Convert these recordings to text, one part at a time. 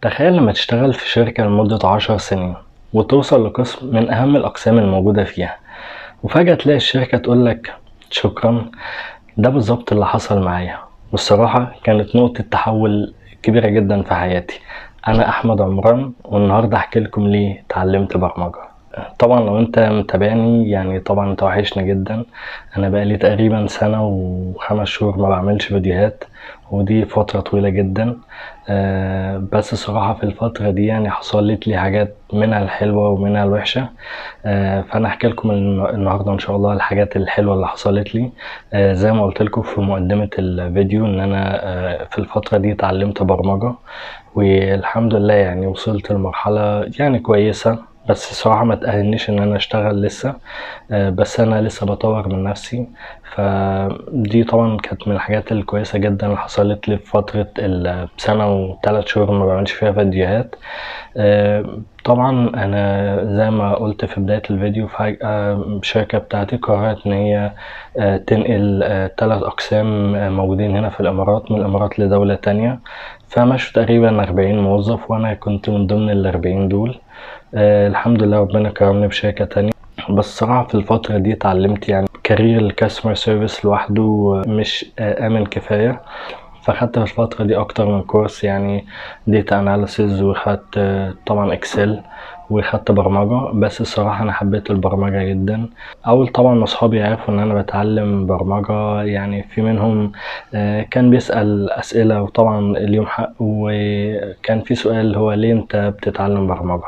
تخيل لما تشتغل في شركة لمدة 10 سنين وتوصل لقسم من أهم الأقسام الموجودة فيها، وفجأة تلاقي الشركة تقولك شكرا. ده بالظبط اللي حصل معايا، والصراحة كانت نقطة تحول كبيرة جدا في حياتي. أنا أحمد عمران، والنهاردة أحكي لكم ليه اتعلمت برمجة. طبعا لو انت متابعني يعني طبعا انت وحشني جدا. انا بقالي تقريبا سنة و5 شهور ما بعملش فيديوهات، ودي فترة طويلة جدا. بس الصراحة في الفترة دي يعني حصلت لي حاجات منها الحلوة ومنها الوحشة. فانا احكي لكم النهاردة ان شاء الله الحاجات الحلوة اللي حصلت لي. زي ما قلت لكم في مقدمة الفيديو ان انا في الفترة دي اتعلمت برمجة، والحمد لله يعني وصلت لمرحلة يعني كويسة. بس الصراحة ما تأهلنيش ان انا اشتغل لسه. بس انا لسه بطور من نفسي. فدي طبعا كانت من الحاجات الكويسة جدا اللي حصلت لي في فترة السنة و3 شهور ما بعملش فيها فيديوهات. طبعا انا زي ما قلت في بداية الفيديو، فجأة الشركة بتاعتي قررت ان هي تنقل 3 اقسام موجودين هنا في الامارات، من الامارات لدولة تانية. فمشوا تقريبا 40 موظف، وانا كنت من ضمن ال40 دول. الحمد لله ربنا كرمني بشركة تانية. بس صراحة في الفترة دي اتعلمت يعني كارير الكاستمر سيرفيس لوحده مش آمن كفاية. فخدت في الفترة دي أكتر من كورس، يعني ديتا أناليسيز، وخدت طبعا إكسل، وخدت برمجة. بس الصراحة أنا حبيت البرمجة جدا. أول طبعا ما أصحابي عرفوا إن أنا بتعلم برمجة، يعني في منهم كان بيسأل أسئلة، وطبعا اليوم حق. وكان في سؤال هو ليه أنت بتتعلم برمجة؟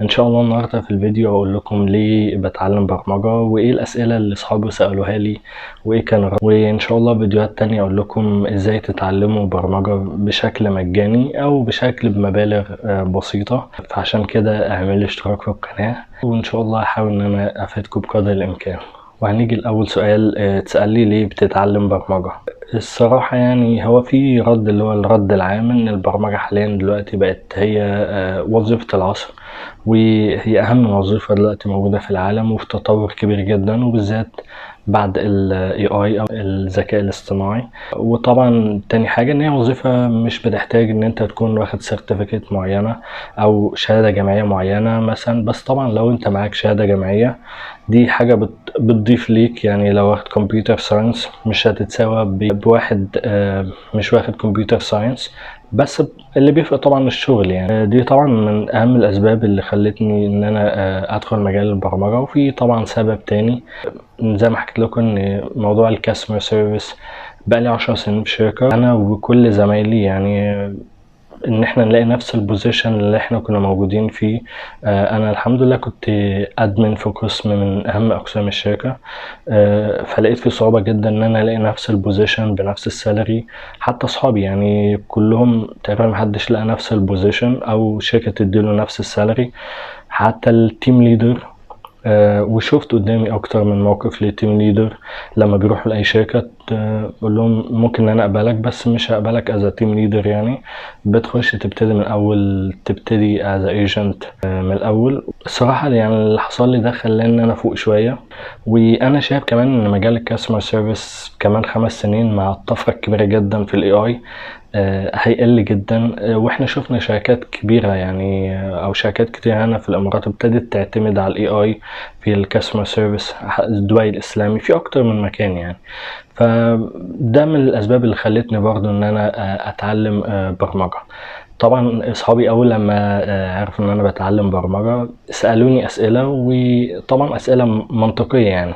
ان شاء الله النهارده في الفيديو اقول لكم ليه بتعلم برمجه، وايه الاسئله اللي اصحابي سالوها لي، وايه كان وان شاء الله فيديوهات تانية اقول لكم ازاي تتعلموا برمجه بشكل مجاني او بشكل بمبالغ بسيطه. فعشان كده اعمل اشتراك في القناه، وان شاء الله هحاول ان انا افيدكم بقدر الامكان. وهنيجي لاول سؤال، تسالي ليه بتتعلم برمجه. الصراحة يعني هو في رد اللي هو الرد العام ان البرمجة حاليا دلوقتي بقت هي وظيفة العصر، وهي اهم وظيفة دلوقتي موجودة في العالم، وفي تطور كبير جدا، وبالذات بعد ال AI او الذكاء الاصطناعي. وطبعا تاني حاجة ان هي وظيفة مش بتحتاج ان انت تكون واخد سيرتيفيكت معينة او شهادة جامعية معينة مثلا. بس طبعا لو انت معاك شهادة جامعية دي حاجة بتضيف ليك، يعني لو واخد كمبيوتر ساينس مش هتتساوى بواحد مش واخد كمبيوتر ساينس. بس اللي بيفرق طبعا الشغل، يعني دي طبعا من اهم الاسباب اللي خلتني ان انا ادخل مجال البرمجة. وفي طبعا سبب تاني زي ما حكيت لكم، ان موضوع الكاستمر سيرفيس بقالي 10 سنين في شركة انا وكل زمايلي، يعني ان احنا نلاقي نفس البوزيشن اللي احنا كنا موجودين فيه. انا الحمد لله كنت ادمن في قسم من اهم اقسام الشركة. فلقيت في صعوبة جدا ان انا الاقي نفس البوزيشن بنفس السالري. حتى اصحابي يعني كلهم تقريبا محدش لقى نفس البوزيشن او شركة تديله نفس السالري. حتى التيم ليدر، وشفت قدامي اكتر من موقف لتيم ليدر لما بيروحوا لاي شركه تقول لهم ممكن ان انا اقبلك بس مش هقبلك از تيم ليدر. يعني بتخش تبتدي من الاول، تبتدي از ايجنت من الاول. الصراحه يعني اللي حصل لي ده خلاني ان انا فوق شويه. وانا شايف كمان ان مجال الكاستمر سيرفيس كمان 5 سنين مع الطفره الكبيره جدا في الاي اي هيقل جدا. واحنا شفنا شركات كبيرة يعني او شركات كتير هنا في الامارات ابتدت تعتمد على الاي اي في الكاستمر سيرفيس. دبي الاسلامي في اكتر من مكان يعني. فده من الاسباب اللي خلتني برضو ان انا اتعلم برمجة. طبعا اصحابي اول لما عرفوا ان انا بتعلم برمجة سألوني اسئلة، وطبعا اسئلة منطقية يعني.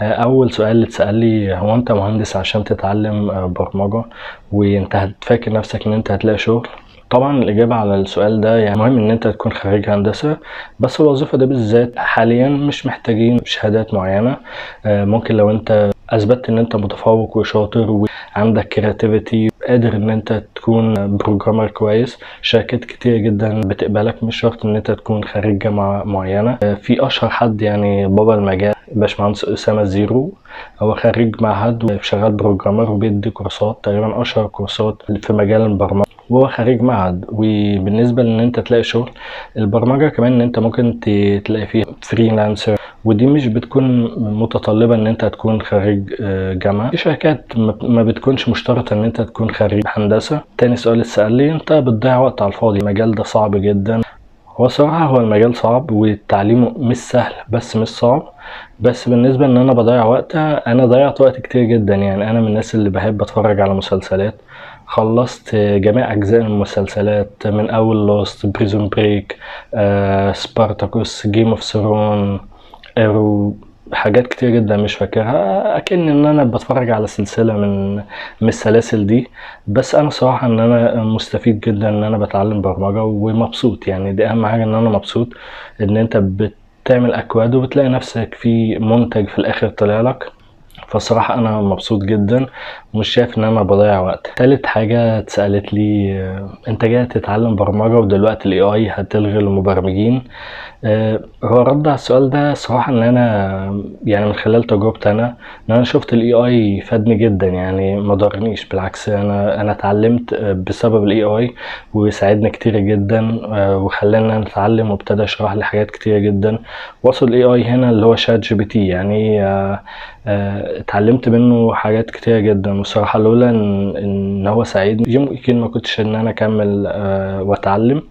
اول سؤال اللي اتسأل لي هو انت مهندس عشان تتعلم برمجة وانت هتفكر نفسك ان انت هتلاقي شغل؟ طبعا الاجابة على السؤال ده يعني مهم ان انت تكون خريج هندسة، بس الوظيفة ده بالذات حاليا مش محتاجين شهادات معينة. ممكن لو انت اثبتت ان انت متفوق وشاطر وعندك كرياتيفيتي قادر ان انت تكون بروجرامر كويس، شركات كتير جدا بتقبلك. مش شرط ان انت تكون خريج جامعة معينة. في اشهر حد يعني بابا المجال باشمهندس اسامة زيرو، هو خريج معهد وشغال بروجرامر وبيدي كورسات، تقريبا اشهر كورسات في مجال البرمجة وهو خريج معهد. وبالنسبة لان انت تلاقي شغل البرمجة كمان ان انت ممكن تلاقي فيه فريلانسر ودي مش بتكون متطلبة ان انت تكون خريج جامعة. في شركات ما بتكونش مشترطة ان انت تكون خريج هندسة. تاني سؤال اتسأل لي: انت بتضيع وقت على الفاضي؟ المجال ده صعب جدا. هو صراحة هو المجال صعب وتعليمه مش سهل بس مش صعب. بس بالنسبة ان انا بضيع وقت، انا ضيعت وقت كتير جدا. يعني انا من الناس اللي بحب اتفرج على مسلسلات. خلصت جميع اجزاء المسلسلات من اول لوست، بريزون بريك، سبارتاكوس، جيم اوف ثرون، ايرو. حاجات كتير جدا مش فاكرها، اكن ان انا بتفرج على سلسلة من السلاسل دي. بس انا صراحة ان انا مستفيد جدا ان انا بتعلم برمجة ومبسوط. يعني دي اهم حاجة، ان انا مبسوط ان انت بتعمل اكواد وبتلاقي نفسك في منتج في الاخر طلع لك. فالصراحة انا مبسوط جدا ومش شايف ان انا بضيع وقت. تالت حاجة اتسألت لي: انت جاي تتعلم برمجة ودلوقتي الاي اي هتلغي المبرمجين؟ هو الرد على السؤال ده صراحة ان انا يعني من خلال تجربتي ان انا شفت الاي اي فادني جدا. يعني ما ضرنيش، بالعكس انا اتعلمت بسبب الاي اي وساعدني كتير جدا، وخلاني نتعلم وابتدى يشرح لي حاجات كتير جدا. وصل الاي اي هنا اللي هو شات جي بي تي، يعني اتعلمت منه حاجات كتير جدا. وصراحة لولا ان هو ساعدني يمكن ما كنتش ان انا اكمل واتعلم.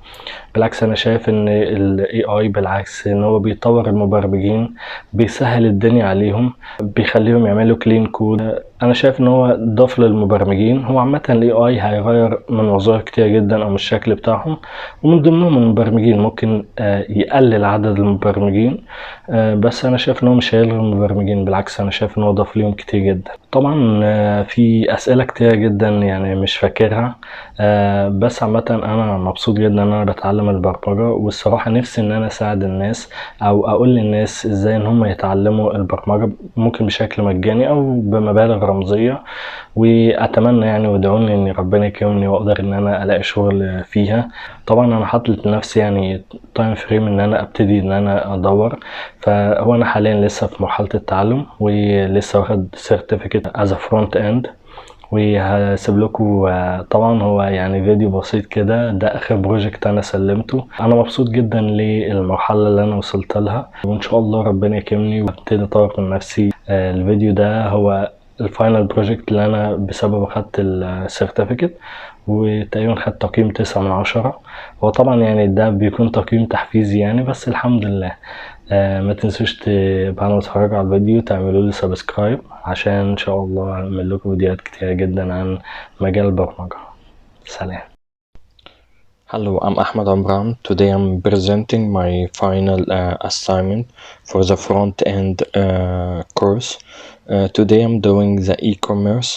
بالعكس انا شايف ان ال AI بالعكس ان هو بيطور المبرمجين، بيسهل الدنيا عليهم، بيخليهم يعملوا كلين كود. انا شايف ان هو ضاف للمبرمجين. هو عامة ال AI هيغير من وظائف كتير جدا او من الشكل بتاعهم، ومن ضمنهم المبرمجين. ممكن يقلل عدد المبرمجين، بس انا شايف ان هو مش هيلغي المبرمجين. بالعكس انا شايف ان هو ضاف ليهم كتير جدا. طبعا في اسئلة كتير جدا يعني مش فاكرها، بس عامة انا مبسوط جدا ان انا بتعلم البرمجة. والصراحة نفسي ان انا اساعد الناس او اقول للناس ازاي ان هم يتعلموا البرمجة، ممكن بشكل مجاني او بمبالغ رمزية. واتمنى يعني وادعوني ان ربنا يكرمني واقدر ان انا الاقي شغل فيها. طبعا انا حاطط لنفسي يعني تايم فريم ان انا ابتدي ان انا ادور. فهو انا حاليا لسه في مرحلة التعلم ولسه واخد سيرتيفيكت از فرونت اند. وهسيب لكم طبعا هو يعني فيديو بسيط كده، ده اخر بروجكت انا سلمته. انا مبسوط جدا للمرحله اللي انا وصلت لها، وان شاء الله ربنا يكرمني وابتدي اطور من نفسي. الفيديو ده هو الفاينل بروجكت اللي انا بسببه خدت السيرتيفيكت، وتقريبا خدت تقييم 9/10. هو طبعا يعني ده بيكون تقييم تحفيزي يعني، بس الحمد لله. ما تنسوش بعد ما تتفرجوا على الفيديو تعملوا لي سبسكرايب، عشان ان شاء الله اعمل لكم فيديوهات كتير جدا عن مجال البرمجة. سلام. Hello, I'm Ahmed Amran. Today I'm presenting my final assignment for the front end course. Today I'm doing the e-commerce.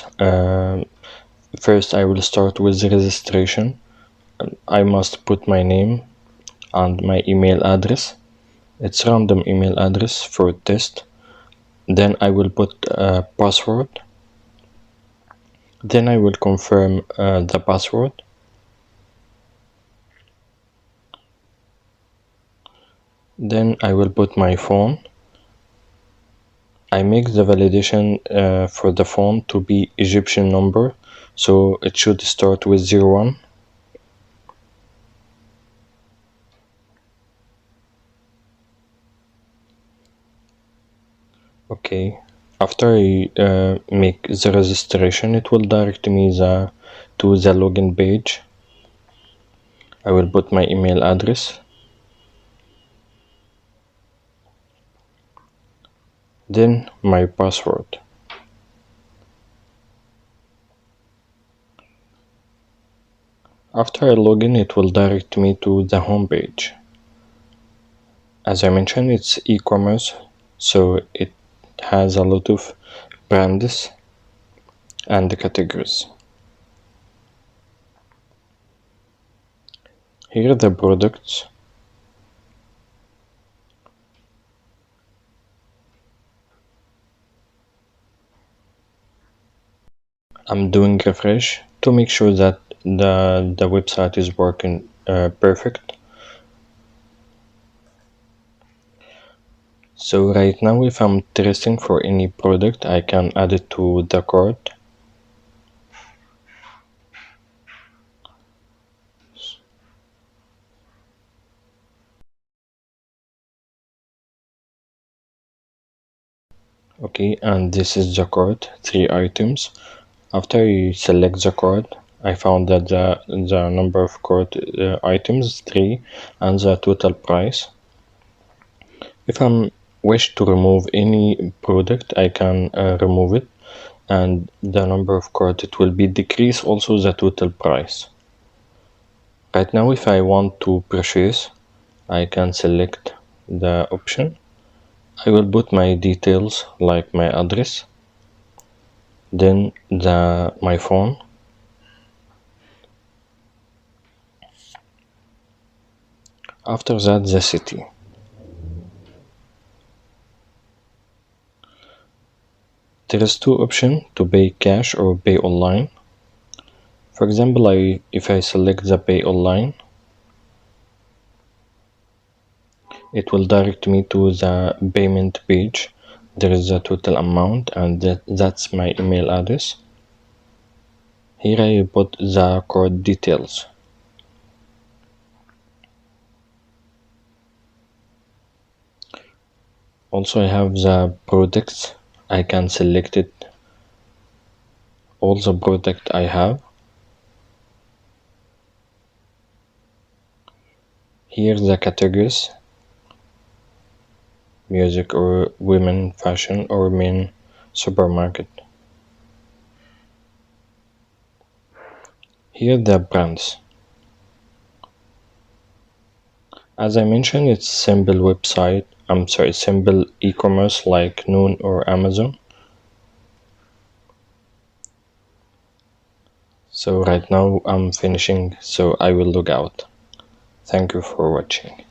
First, I will start with the registration. I must put my name and my email address. It's random email address for test. Then I will put a password. Then I will confirm the password. Then I will put my phone. I make the validation for the phone to be Egyptian number, so it should start with 01. Okay, after I make the registration, it will direct me to the login page. I will put my email address, then my password. After I log in, it will direct me to the home page. As I mentioned, it's e-commerce, so it has a lot of brands and categories. Here are the products. I'm doing refresh to make sure that the website is working perfect. So right now, if I'm interested for any product, I can add it to the cart. Okay, and this is the cart, 3 items. After you select the cart, I found that the number of cart items 3 and the total price. If I wish to remove any product, I can remove it, and the number of cart it will be decrease also the total price. Right now, if I want to purchase, I can select the option. I will put my details like my address, then my phone. After that, the city. There is 2 options to pay cash or pay online. For example, if I select the pay online, it will direct me to the payment page. There is the total amount, and that's my email address. Here I put the card details. Also, I have the products. I can select it, all the product I have. Here the categories: music or women, fashion or men, supermarket. Here the brands. As I mentioned, it's simple website. Simple e-commerce like Noon or Amazon. So right now I'm finishing, so I will log out. Thank you for watching.